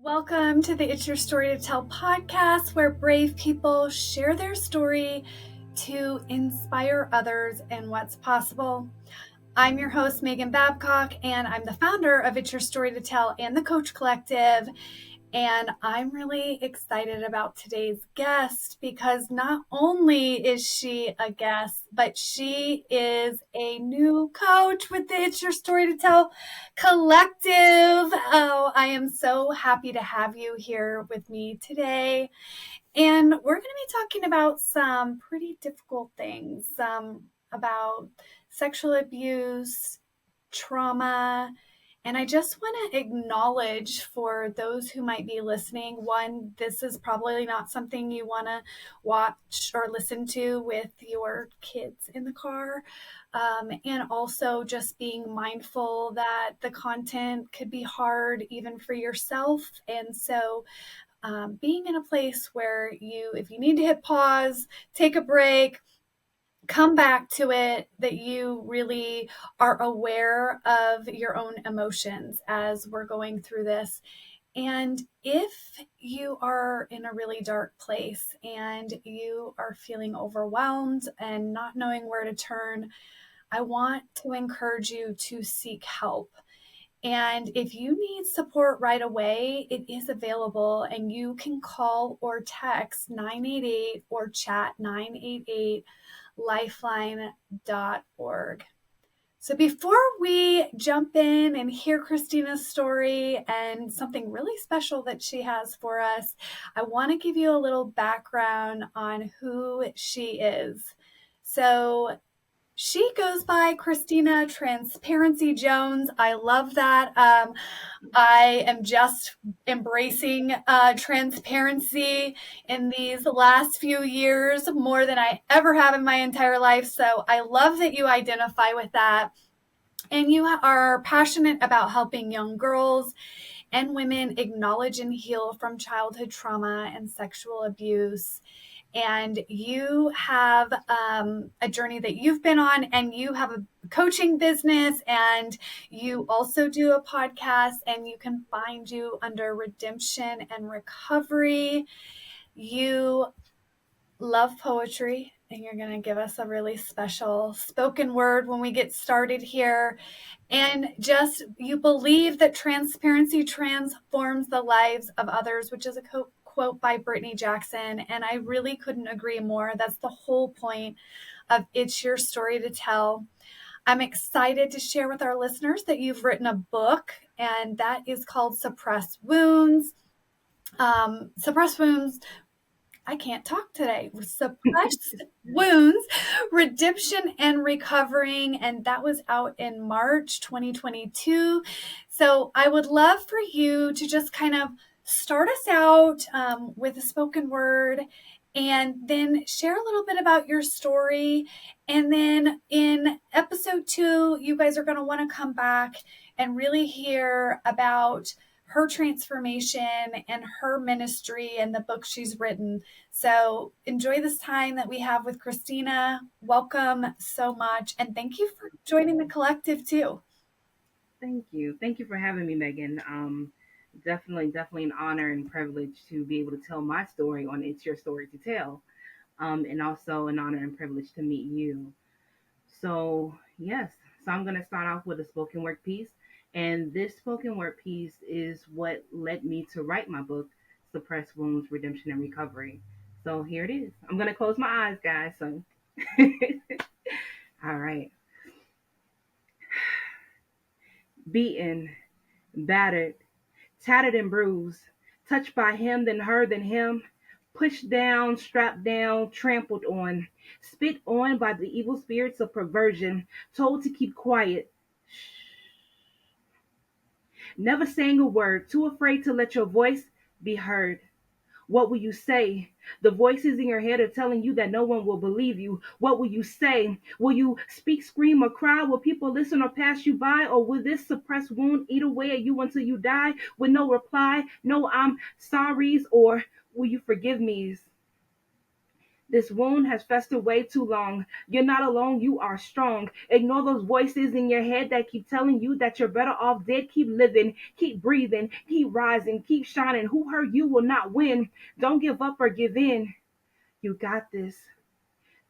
Welcome to the It's Your Story to Tell podcast, where brave people share their story to inspire others in what's possible. I'm your host, Megan Babcock, and I'm the founder of It's Your Story to Tell and the Coach Collective. And I'm really excited about today's guest because not only is she a guest, but she is a new coach with the It's Your Story to Tell Collective. Oh, I am so happy to have you here with me today. And we're going to be talking about some pretty difficult things, about sexual abuse, trauma. And I just want to acknowledge for those who might be listening, one, this is probably not something you want to watch or listen to with your kids in the car. And also just being mindful that the content could be hard even for yourself. And so being in a place where if you need to hit pause, take a break, come back to it, that you really are aware of your own emotions as we're going through this. And if you are in a really dark place and you are feeling overwhelmed and not knowing where to turn, I want to encourage you to seek help. And if you need support right away, it is available, and you can call or text 988 or chat 988 lifeline.org. So before we jump in and hear Kristina's story and something really special that she has for us, I want to give you a little background on who she is. So she goes by Kristina Transparency Jones. I love that. I am just embracing transparency in these last few years more than I ever have in my entire life. So I love that you identify with that. And you are passionate about helping young girls and women acknowledge and heal from childhood trauma and sexual abuse. And you have a journey that you've been on, and you have a coaching business, and you also do a podcast, and you can find you under Redemption and Recovery. You love poetry, and you're going to give us a really special spoken word when we get started here. And just, you believe that transparency transforms the lives of others, which is a quote by Brittany Jackson. And I really couldn't agree more. That's the whole point of It's Your Story to Tell. I'm excited to share with our listeners that you've written a book, and that is called Suppressed Wounds. Suppressed Wounds. I can't talk today. Suppressed Wounds, Redemption and Recovering. And that was out in March 2022. So I would love for you to just kind of start us out with a spoken word, and then share a little bit about your story. And then in episode 2, you guys are going to want to come back and really hear about her transformation and her ministry and the book she's written. So enjoy this time that we have with Kristina. Welcome so much. And thank you for joining the collective too. Thank you. Thank you for having me, Megan. Definitely an honor and privilege to be able to tell my story on It's Your Story to Tell. And also an honor and privilege to meet you. So, yes. So I'm going to start off with a spoken word piece. And this spoken word piece is what led me to write my book, Suppressed Wounds, Redemption, and Recovery. So here it is. I'm going to close my eyes, guys. So, all right. Beaten, battered, tattered and bruised, touched by him, then her, then him, pushed down, strapped down, trampled on, spit on by the evil spirits of perversion, told to keep quiet, never saying a word, too afraid to let your voice be heard. What will you say? The voices in your head are telling you that no one will believe you. What will you say? Will you speak, scream, or cry? Will people listen or pass you by? Or will this suppressed wound eat away at you until you die with no reply, no I'm sorry's, or will you forgive me's? This wound has festered way too long. You're not alone. You are strong. Ignore those voices in your head that keep telling you that you're better off dead. Keep living, keep breathing, keep rising, keep shining. Who hurt you will not win. Don't give up or give in. You got this.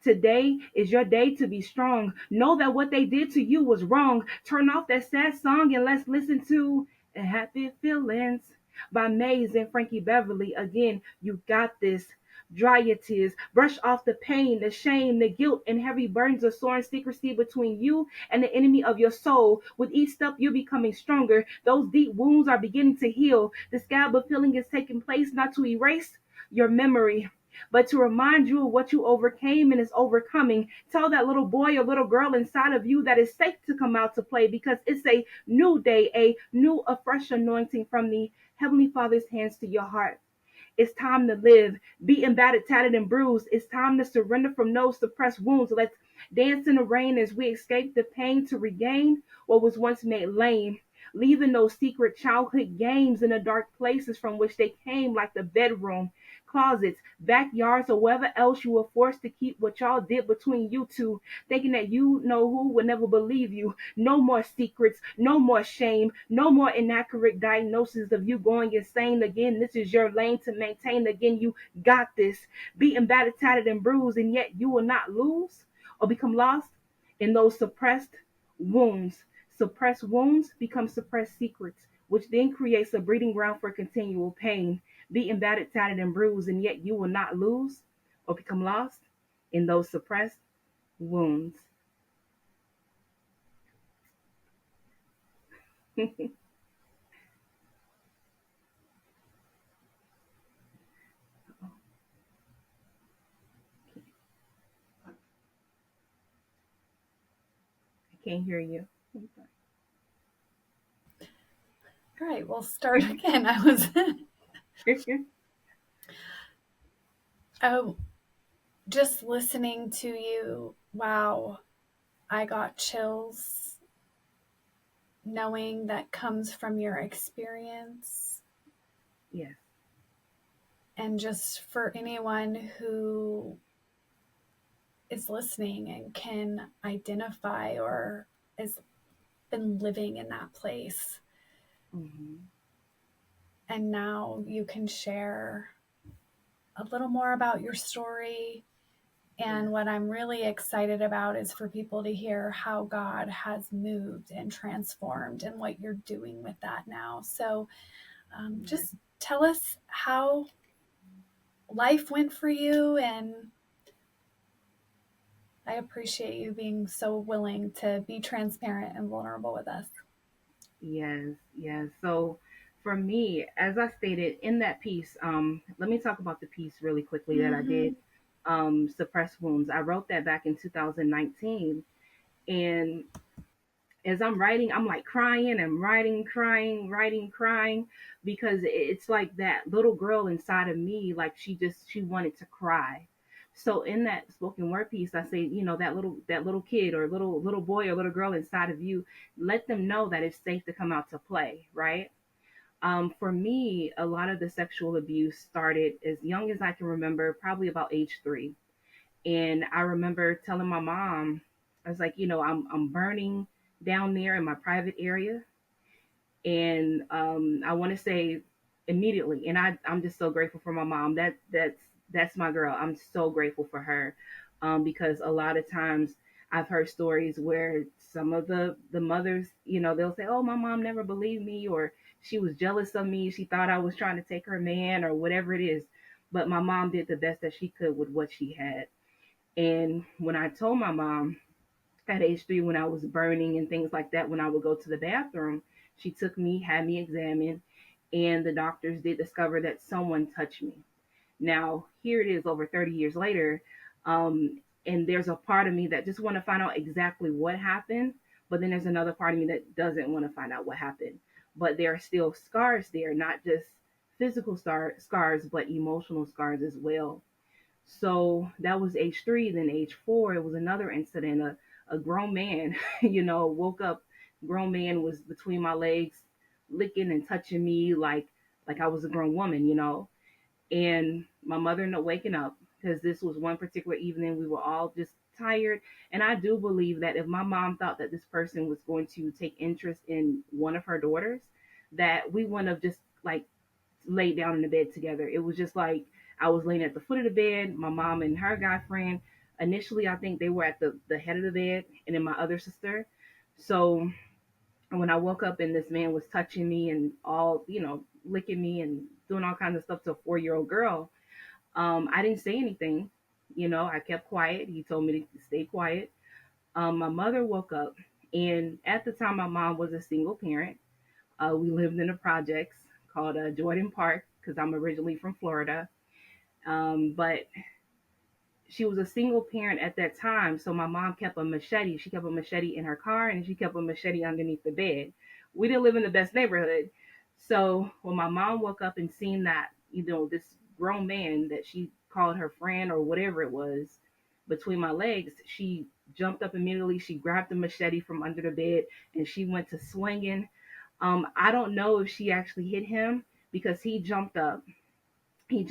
Today is your day to be strong. Know that what they did to you was wrong. Turn off that sad song and let's listen to Happy Feelings by Maze and Frankie Beverly. Again, you got this. Dry your tears. Brush off the pain, the shame, the guilt, and heavy burdens of soaring secrecy between you and the enemy of your soul. With each step, you're becoming stronger. Those deep wounds are beginning to heal. The scab of healing is taking place not to erase your memory, but to remind you of what you overcame and is overcoming. Tell that little boy or little girl inside of you that it's safe to come out to play because it's a new day, a new, a fresh anointing from the Heavenly Father's hands to your heart. It's time to live, beaten, battered, tattered, and bruised. It's time to surrender from those suppressed wounds. Let's dance in the rain as we escape the pain to regain what was once made lame. Leaving those secret childhood games in the dark places from which they came, like the bedroom, closets, backyards, or wherever else you were forced to keep what y'all did between you two, thinking that you know who would never believe you. No more secrets, no more shame, no more inaccurate diagnosis of you going insane again. This is your lane to maintain again. You got this. Beaten, battered, tattered, and bruised, and yet you will not lose or become lost in those suppressed wounds. Suppressed wounds become suppressed secrets, which then creates a breeding ground for continual pain. Beaten, battered, tattered, and bruised, and yet you will not lose or become lost in those suppressed wounds. I can't hear you. All right, we'll start again. I was oh, just listening to you. Wow, I got chills knowing that comes from your experience. Yes. And just for anyone who is listening and can identify or has been living in that place. Mm-hmm. And now you can share a little more about your story. Yes. And what I'm really excited about is for people to hear how God has moved and transformed and what you're doing with that now. So Yes. just tell us how life went for you. And I appreciate you being so willing to be transparent and vulnerable with us. Yes. Yes. So for me, as I stated in that piece, let me talk about the piece really quickly that I Mm-hmm. did. Suppressed wounds. I wrote that back in 2019, and as I'm writing, I'm like crying and writing, crying, writing, crying, because it's like that little girl inside of me, like she wanted to cry. So in that spoken word piece, I say, that little kid or little boy or little girl inside of you, let them know that it's safe to come out to play, right? For me, a lot of the sexual abuse started as young as I can remember, probably about age 3. And I remember telling my mom, I was like, I'm burning down there in my private area. And I want to say immediately, and I'm just so grateful for my mom. That's my girl. I'm so grateful for her, because a lot of times I've heard stories where some of the mothers, they'll say, "Oh, my mom never believed me," or she was jealous of me. She thought I was trying to take her man, or whatever it is. But my mom did the best that she could with what she had. And when I told my mom at age 3, when I was burning and things like that, when I would go to the bathroom, she took me, had me examined, and the doctors did discover that someone touched me. Now, here it is over 30 years later, and there's a part of me that just want to find out exactly what happened, but then there's another part of me that doesn't want to find out what happened. But there are still scars there, not just physical scars, but emotional scars as well. So that was age 3. Then age 4, it was another incident. A grown man, woke up. Grown man was between my legs, licking and touching me like I was a grown woman. And my mother ended up waking up. because this was one particular evening we were all just tired. And I do believe that if my mom thought that this person was going to take interest in one of her daughters, that we wouldn't have just like laid down in the bed together. It was just like I was laying at the foot of the bed, my mom and her guy friend. Initially, I think they were at the head of the bed, and then my other sister. So when I woke up and this man was touching me and all, licking me and doing all kinds of stuff to a 4-year-old girl, I didn't say anything. I kept quiet. He told me to stay quiet. My mother woke up, and at the time, my mom was a single parent. We lived in the projects called Jordan Park because I'm originally from Florida. But she was a single parent at that time, so my mom kept a machete. She kept a machete in her car, and she kept a machete underneath the bed. We didn't live in the best neighborhood. So when my mom woke up and seen that, this grown man that she called her friend or whatever it was between my legs, she jumped up immediately. She grabbed the machete from under the bed and she went to swinging. I don't know if she actually hit him because he jumped up. He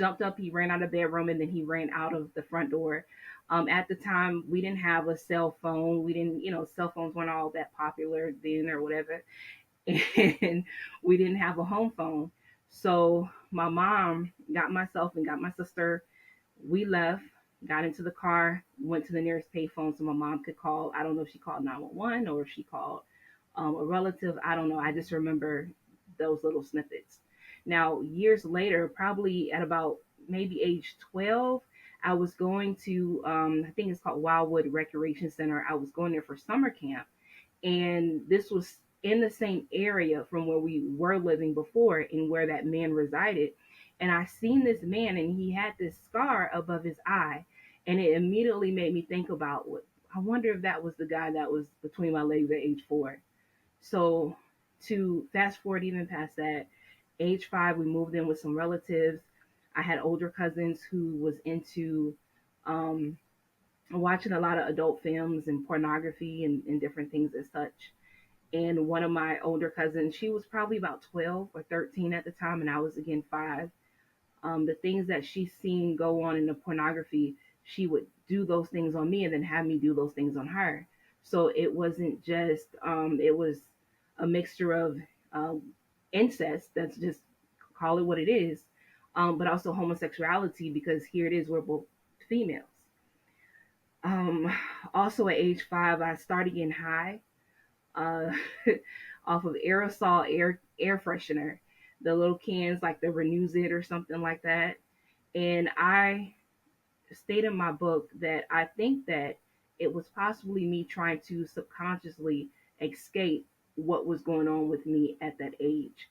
ran out of the bedroom, and then he ran out of the front door. At the time, we didn't have a cell phone. We didn't, cell phones weren't all that popular then or whatever. And we didn't have a home phone. So my mom got myself and got my sister. We left, got into the car, went to the nearest payphone so my mom could call. I don't know if she called 911 or if she called a relative. I don't know. I just remember those little snippets. Now, years later, probably at about maybe age 12, I was going to, I think it's called Wildwood Recreation Center. I was going there for summer camp. And this was in the same area from where we were living before and where that man resided. And I seen this man and he had this scar above his eye. And it immediately made me think about what I wonder if that was the guy that was between my legs at age 4. So to fast forward even past that, age 5, we moved in with some relatives. I had older cousins who was into um, watching a lot of adult films and pornography and different things as such. And one of my older cousins, she was probably about 12 or 13 at the time, and I was again 5. The things that she seen go on in the pornography, she would do those things on me and then have me do those things on her. So it wasn't just, it was a mixture of um, incest, that's just call it what it is, but also homosexuality because here it is, we're both females. Um, Also at age 5, I started getting high uh, off of aerosol air freshener, the little cans like the Renews It or something like that. And I state in my book that I think that it was possibly me trying to subconsciously escape what was going on with me at that age.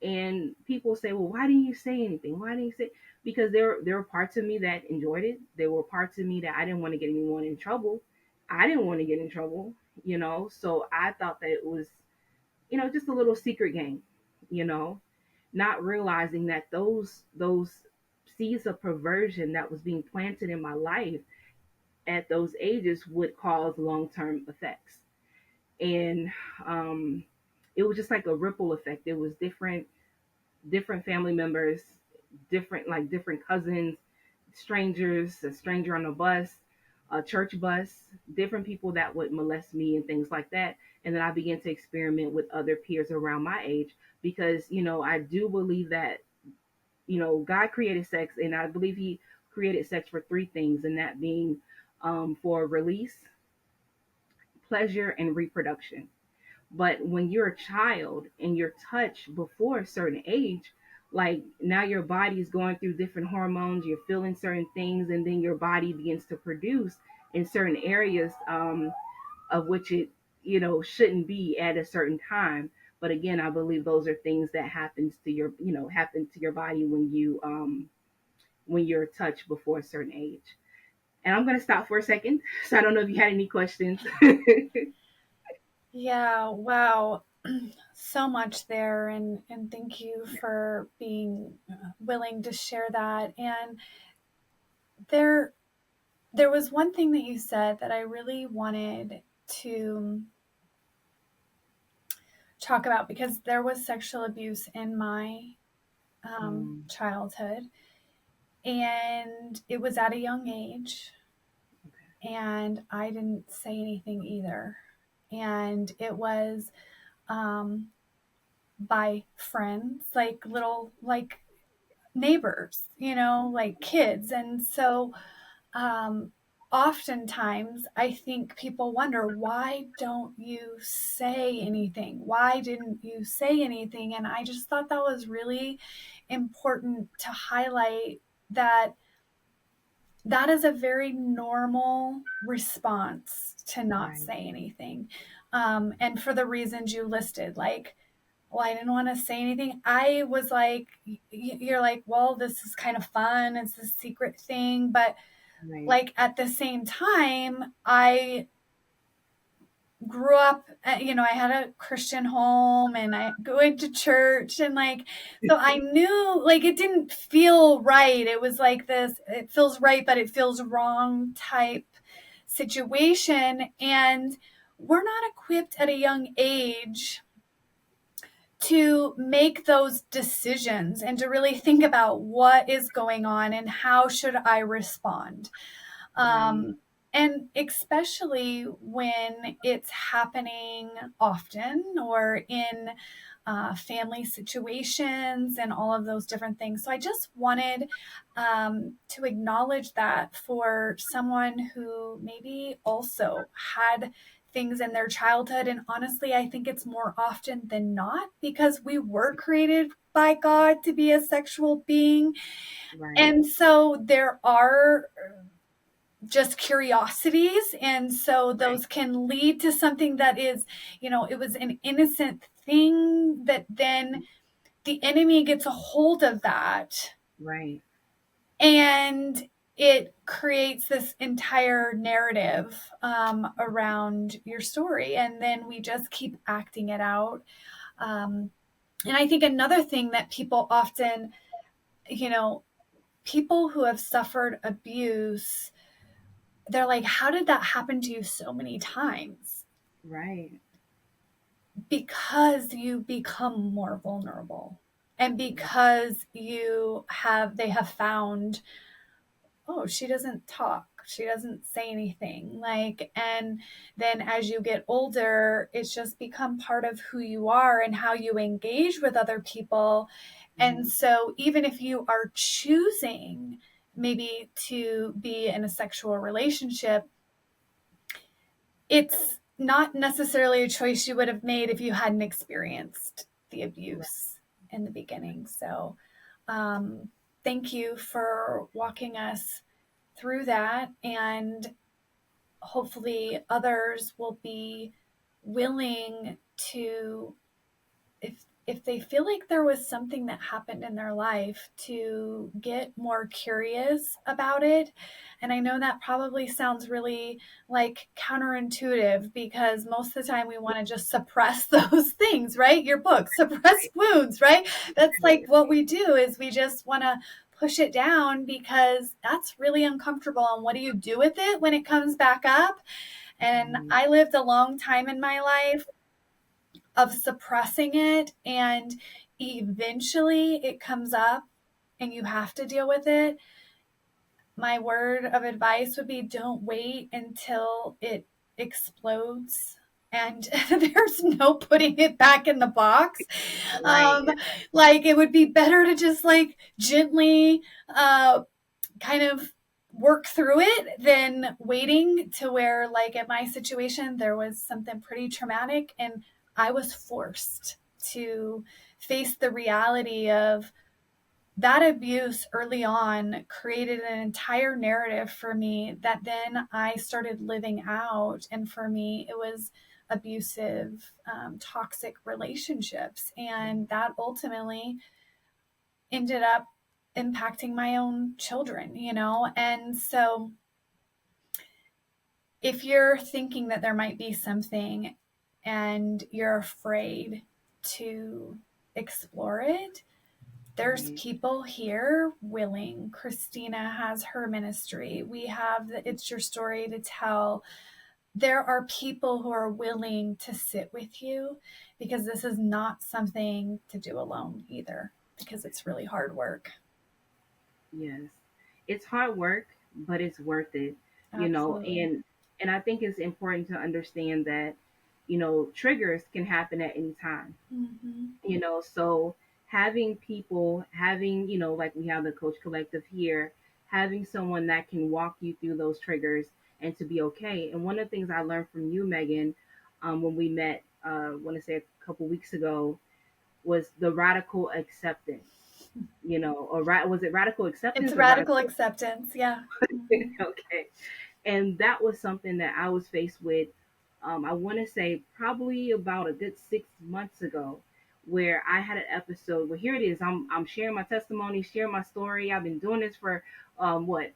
And people say, well, why didn't you say anything? Why didn't you say? Because there were parts of me that enjoyed it. There were parts of me that I didn't want to get anyone in trouble. I didn't want to get in trouble, So I thought that it was, just a little secret game, you know, not realizing that those seeds of perversion that was being planted in my life at those ages would cause long term effects. And um, it was just like a ripple effect. It was different family members, different cousins, strangers, a stranger on a bus, a church bus, different people that would molest me and things like that. And then I began to experiment with other peers around my age because, I do believe that, God created sex and I believe he created sex for 3 things, and that being for release, pleasure, and reproduction. But when you're a child and you're touched before a certain age, like now your body is going through different hormones, you're feeling certain things, and then your body begins to produce in certain areas of which it, shouldn't be at a certain time. But again, I believe those are things that happen to your body when you're touched before a certain age. And I'm going to stop for a second. So I don't know if you had any questions. Yeah, wow. So much there, and thank you for being willing to share that. And there there was one thing that you said that I really wanted to talk about because there was sexual abuse in my Mm, childhood, And it was at a young age, Okay. and I didn't say anything either. And it was um, by friends, like little, like neighbors, like kids. And so um, oftentimes I think people wonder, why don't you say anything? Why didn't you say anything? And I just thought that was really important to highlight that that is a very normal response to not Right. say anything. And for the reasons you listed, like, well, I didn't want to say anything. I was like, you're like, well, this is kind of fun. It's a secret thing. But Right. like at the same time, I grew up, I had a Christian home and I going to church and like, so I knew like it didn't feel right. It was like this, it feels right, but it feels wrong type situation. And we're not equipped at a young age to make those decisions and to really think about what is going on and how should I respond. Right. Um, and especially when it's happening often or in family situations and all of those different things. So I just wanted to acknowledge that for someone who maybe also had things in their childhood. And honestly, I think it's more often than not because we were created by God to be a sexual being. Right. And so there are just curiosities. And so Right. those can lead to something that is, it was an innocent thing that then the enemy gets a hold of that Right. and it creates this entire narrative around your story. And then we just keep acting it out. And I think another thing that people often, you know, people who have suffered abuse, they're like, how did that happen to you so many times? Right. Because you become more vulnerable and Right. because they have found, oh, she doesn't talk, she doesn't say anything, like, and then as you get older it's just become part of who you are and how you engage with other people. And Mm-hmm. so even if you are choosing maybe to be in a sexual relationship, it's not necessarily a choice you would have made if you hadn't experienced the Right. abuse in the beginning. So, um, thank you for walking us through that. And hopefully, others will be willing to, if they feel like there was something that happened in their life, to get more curious about it. And I know that probably sounds really like counterintuitive because most of the time we want to just suppress those things, right? Your book, Suppressed Wounds, right? That's like what we do, is we just want to push it down because that's really uncomfortable. And what do you do with it when it comes back up? And Right. I lived a long time in my life of suppressing it, and eventually it comes up and you have to deal with it. My word of advice would be, don't wait until it explodes and there's no putting it back in the box. Right. um like it would be better to just like gently kind of work through it than waiting to where, like at my situation, there was something pretty traumatic and I was forced to face the reality of that abuse early on created an entire narrative for me that then I started living out. And for me, it was abusive, toxic relationships. And that ultimately ended up impacting my own children, And so if you're thinking that there might be something and you're afraid to explore it, there's Right. people here willing. Kristina has her ministry. We have the It's Your Story to Tell. There are people who are willing to sit with you because this is not something to do alone either, because it's really hard work. Yes. it's hard work, but it's worth it, you know. Absolutely. And I think it's important to understand that, you know, triggers can happen at any time, Mm-hmm. you know. So having people, having, you know, like we have the Coach Collective here, having someone that can walk you through those triggers and to be okay. And one of the things I learned from you, Megan, when we met, I want to say a couple weeks ago, was the radical acceptance, you know, or was it radical It's acceptance or radical radical? acceptance. Yeah. Mm-hmm. Okay. And that was something that I was faced with. I want to say probably about a good 6 months ago, where I had an episode where here it is. I'm sharing my testimony, sharing my story. I've been doing this for what?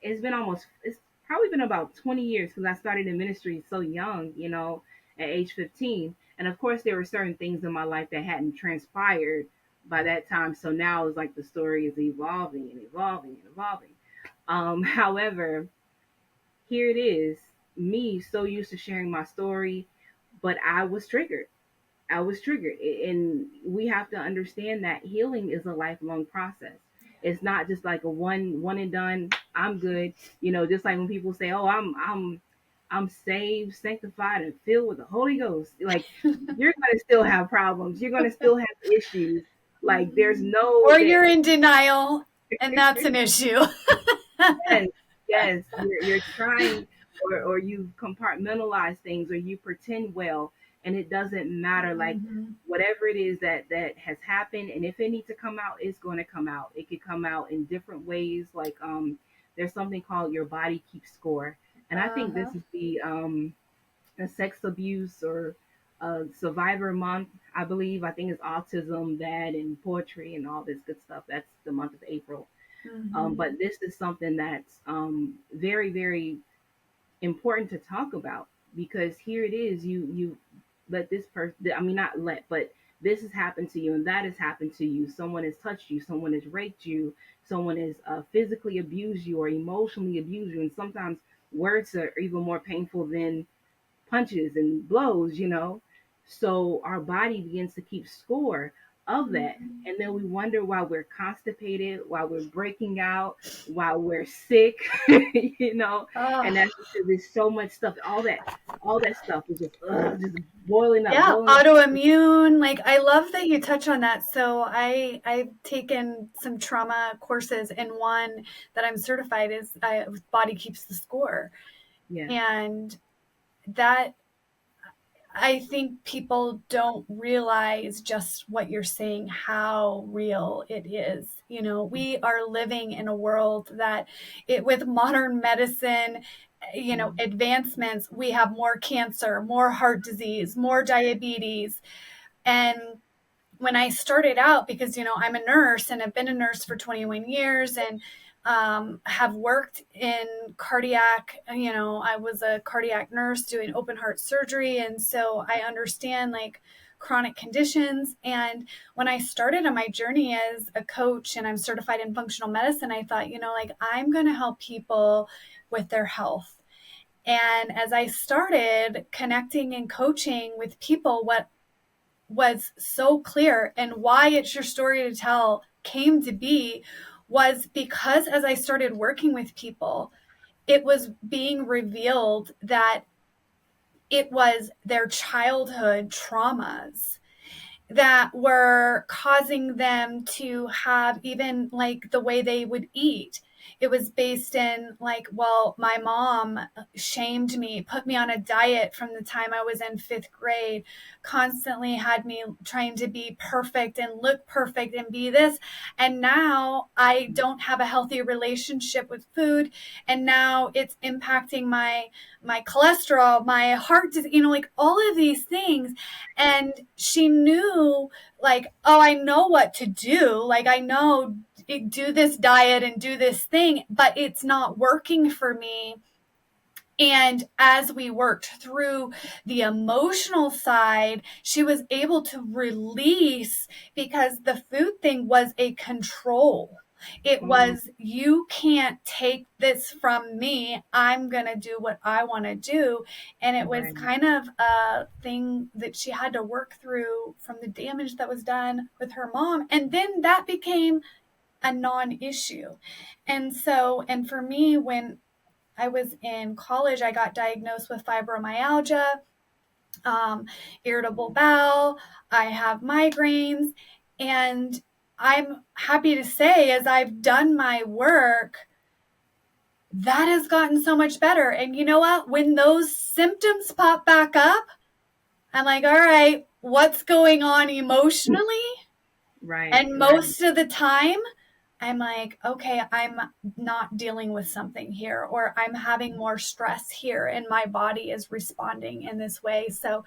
It's been almost. It's probably been about 20 years because I started in ministry so young, you know, at age 15. And of course, there were certain things in my life that hadn't transpired by that time. So now it's like the story is evolving and evolving and evolving. However, here it is, me so used to sharing my story, but I was triggered. I was triggered. And we have to understand that healing is a lifelong process. It's not just like a one and done, I'm good. You know, just like when people say, "Oh, I'm saved, sanctified, and filled with the Holy Ghost." Like you're gonna still have problems. You're gonna still have issues. Like there's Mm-hmm. no Or that. you're in denial, and that's an issue. Yes, yes. You're trying, or you compartmentalize things, or you pretend well, and it doesn't matter. Like Mm-hmm. whatever it is that has happened, and if it needs to come out, it's going to come out. It could come out in different ways. Like there's something called your body keeps score, and I think Uh-huh. this is the sex abuse or survivor month. I believe. I think it's autism, that, and poetry, and all this good stuff. That's the month of April. Mm-hmm. But this is something that's very, very important to talk about because here it is. You let this person. I mean, not let, but this has happened to you, and that has happened to you. Someone has touched you. Someone has raped you. Someone has physically abused you or emotionally abused you, and sometimes words are even more painful than punches and blows, you know. So our body begins to keep score of that. Mm-hmm. And then we wonder why we're constipated, why we're breaking out, why we're sick, you know. Oh, And that's because there's so much stuff. All that stuff is just boiling up, yeah, boiling up. autoimmune. Like I love that you touch on that. So I've taken some trauma courses, and one that I'm certified is Body Keeps the Score, Yes. and that I think people don't realize just what you're saying, how real it is. You know, we are living in a world that with modern medicine, Mhm. advancements, we have more cancer, more heart disease, more diabetes. And when I started out, because I'm a nurse and I've been a nurse for 21 years and have worked in cardiac. I was a cardiac nurse doing open heart surgery, and so I understand like chronic conditions. And when I started on my journey as a coach and I'm certified in functional medicine, I thought, like I'm going to help people with their health. And as I started connecting and coaching with people, what was so clear and why it's your story to tell came to be was because as I started working with people, it was being revealed that it was their childhood traumas that were causing them to have even like the way they would eat. It was based in like, well, my mom shamed me, put me on a diet from the time I was in fifth grade, constantly had me trying to be perfect and look perfect and be this. And now I don't have a healthy relationship with food. And now it's impacting my cholesterol, my heart disease, like all of these things. And she knew, like, oh, I know what to do. Like, I know, do this diet and do this thing, but it's not working for me. And as we worked through the emotional side, she was able to release because the food thing was a control. It Come on. was, you can't take this from me. I'm going to do what I want to do. And it was Right. kind of a thing that she had to work through from the damage that was done with her mom. And then that became a non-issue. And for me, when I was in college, I got diagnosed with fibromyalgia, um, irritable bowel, I have migraines, and I'm happy to say, as I've done my work, that has gotten so much better. And you know what? When those symptoms pop back up, I'm like, all right, what's going on emotionally? Right, And right. most of the time, I'm like, okay, I'm not dealing with something here, or I'm having more stress here, and my body is responding in this way. So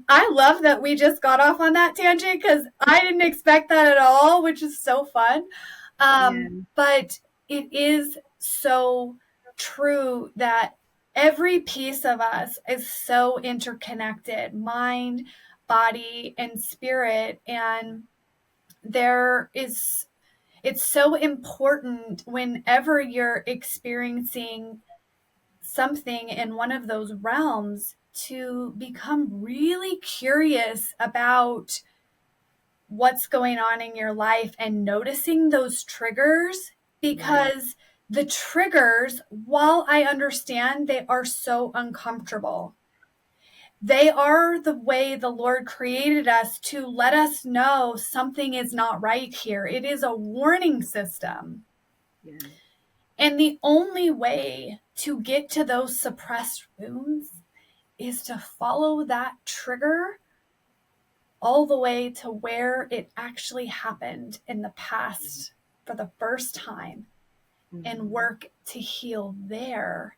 I love that we just got off on that tangent because I didn't expect that at all, which is so fun. Yeah, But it is so true that every piece of us is so interconnected, mind, body, and spirit. And there is, it's so important whenever you're experiencing something in one of those realms to become really curious about what's going on in your life and noticing those triggers, right. because the triggers, while I understand they are so uncomfortable, they are the way the Lord created us to let us know something is not right here. It is a warning system. Yes, And the only way to get to those suppressed wounds is to follow that trigger all the way to where it actually happened in the yes. past for the first time and Hmm. work to heal there.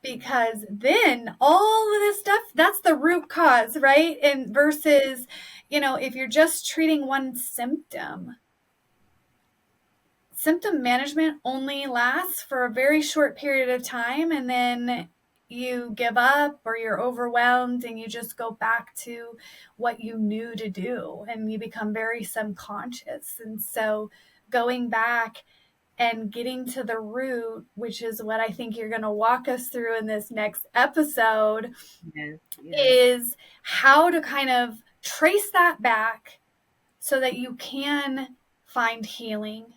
Yes, Because then all of this stuff, that's the root cause, right? And versus, if you're just treating one symptom, symptom management only lasts for a very short period of time, and then you give up or you're overwhelmed and you just go back to what you knew to do and you become very subconscious. And so going back and getting to the root, which is what I think you're going to walk us through in this next episode, yes, yes, is how to kind of trace that back so that you can find healing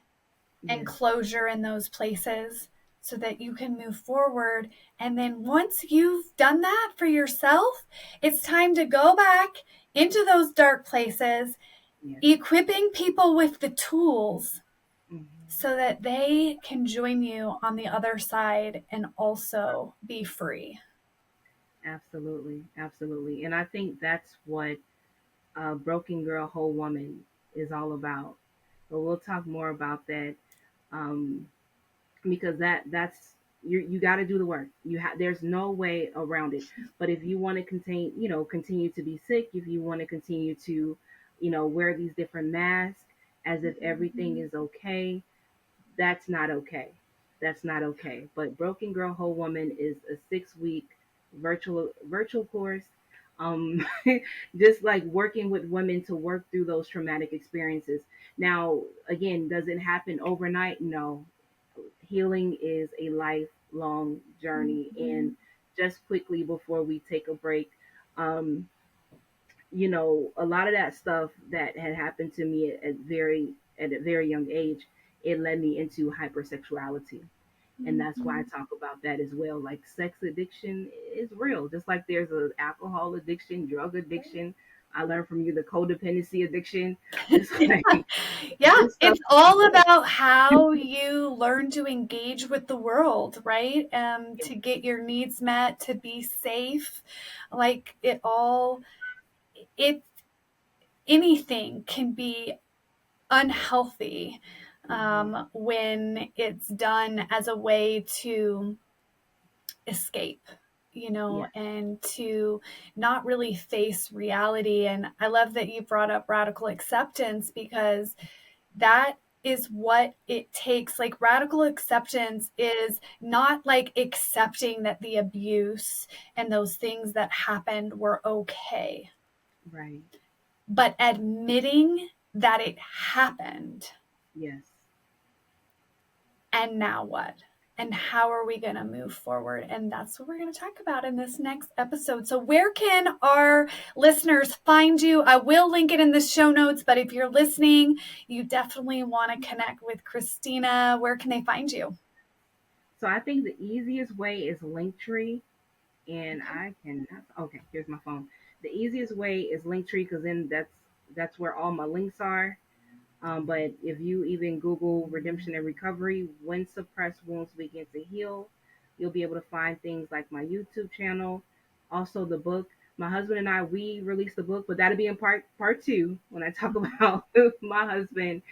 and yes, closure in those places so that you can move forward. And then once you've done that for yourself, it's time to go back into those dark places, yes. equipping people with the tools Hmm. so that they can join you on the other side and also be free. Absolutely, absolutely. And I think that's what Broken Girl, Whole Woman is all about. But we'll talk more about that, um, because that's you got to do the work. There's no way around it. But if you want to continue to be sick, if you want to continue to, wear these different masks as if everything is okay, that's not okay. That's not okay. But Broken Girl Whole Woman is a 6 week virtual course. Um, just like working with women to work through those traumatic experiences. Now, again, does it happen overnight? No. Healing is a lifelong journey. And just quickly before we take a break, um, a lot of that stuff that had happened to me at a very young age, it led me into hypersexuality. And that's why I Mhm. talk about that as well. Like sex addiction is real, just like there's an alcohol addiction, drug addiction. I learned from you the codependency addiction. Just like Yeah, this stuff it's is all real. about how you learn to engage with the world, right? Yeah, To get your needs met, to be safe. Like it, anything can be unhealthy hmm, when it's done as a way to escape, yeah, and to not really face reality. And I love that you brought up radical acceptance, because that is what it takes. Like, radical acceptance is not like accepting that the abuse and those things that happened were okay, right. but admitting that it happened. Yes. And now what? and how are we going to move forward? And that's what we're going to talk about in this next episode. So where can our listeners find you? I will link it in the show notes, but if you're listening, you definitely want to connect with Kristina. Where can they find you? So I think the easiest way is Linktree, and Okay. I cannot. Okay, here's my phone. The easiest way is Linktree because then that's where all my links are. But if you even Google redemption and recovery, when suppressed wounds begin to heal, you'll be able to find things like my YouTube channel, also the book. My husband and I, we released the book, but that'll be in part two when I talk about my husband.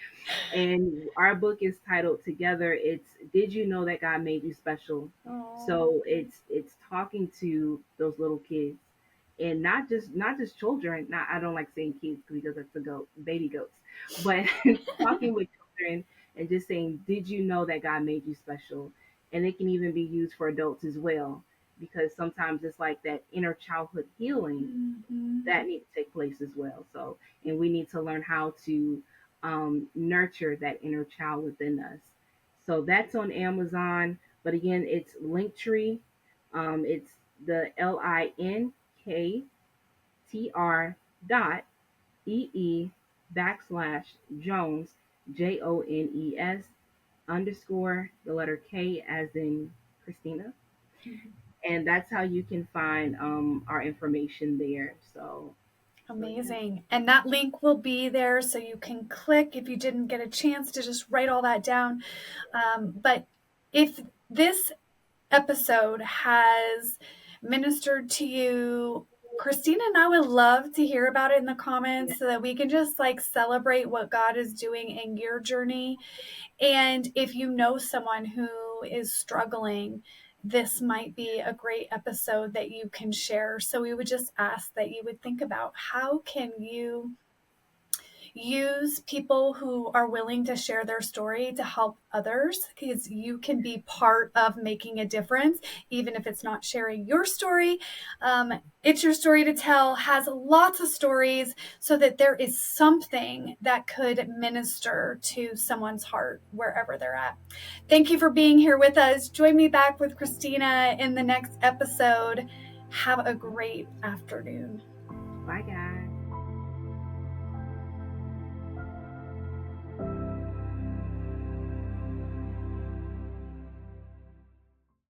And our book is titled Together. It's Did You Know That God Made You Special? Oh. So it's talking to those little kids, and not just children. Not I don't like saying kids because that's the baby goats, but talking with children and just saying, did you know that God made you special? And it can even be used for adults as well, because sometimes it's like that inner childhood healing Mm-hmm. that needs to take place as well. So, and we need to learn how to nurture that inner child within us. So that's on Amazon. But again, it's Linktree. It's the linktr.ee/Jones, Jones underscore the letter K as in Christina. And that's how you can find our information there. So yeah. Amazing. And that link will be there so you can click if you didn't get a chance to just write all that down. But if this episode has ministered to you, Kristina and I would love to hear about it in the comments so that we can just like celebrate what God is doing in your journey. And if you know someone who is struggling, this might be a great episode that you can share. So we would just ask that you would think about how can you use people who are willing to share their story to help others, because you can be part of making a difference even if it's not sharing your story. It's your story to tell has lots of stories so that there is something that could minister to someone's heart wherever they're at. Thank you for being here with us. Join me back with Kristina in the next episode. Have a great afternoon. Bye, guys.